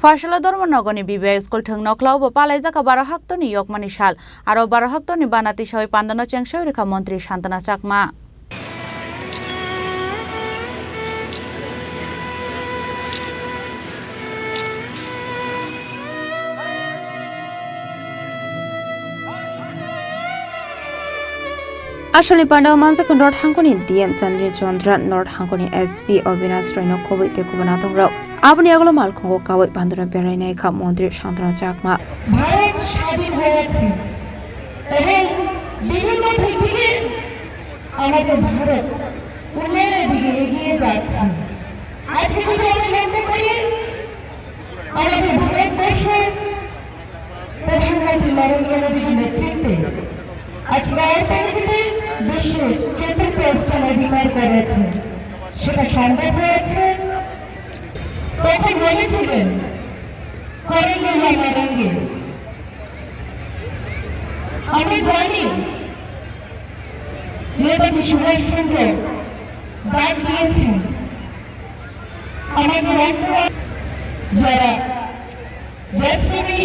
Phasalo Dharmanagr BBI School Thwng Nokhalao bo Paijakha Bharat Hakotor ni Yokmani sal aro Bharat Hakotor ni Bana Tisawi Panda Chengsawi Rwkha Mantri Santana Chakma. Ashalni Panda Mansa North Hangkoni DM Chandri Chandra North Hangkoni SP Avinash Reno Covid te Kubanatong Rao Abni Aglo Malkongo Kawai Pandura Berai Kha Mantri Santana Chakma. Bharat স্বাধীন হয়েছে এবং বিভিন্ন দিক থেকে আমাদের ভারত উন্নয়নের দিকে এগিয়ে যাচ্ছে। আজকে যদি আমরা লক্ষ্য করি আমাদের ভারতবর্ষের প্রধানমন্ত্রী নরেন্দ্র মোদীর নেতৃত্বে আজকে অর্থনীতিতে বিশ্বের চতুর্থ স্থান অধিকার করেছে। সেটা সম্ভব হয়েছে তখন বলেছিলেন করেঙ্গে या मरेंगे। আমরা জানি নেতাজি সুভাষচন্দ্র ডাক দিয়েছেন আমাদের যারা দেশপ্রেমী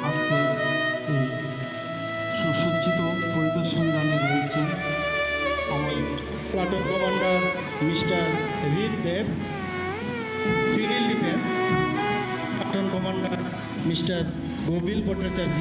আজকে এই সুসজ্জিত পরিদর্শন গানে রয়েছেন আমার platoon commander mister Rid Deb, civil defence platoon commander mister Gobil Bhattacharya.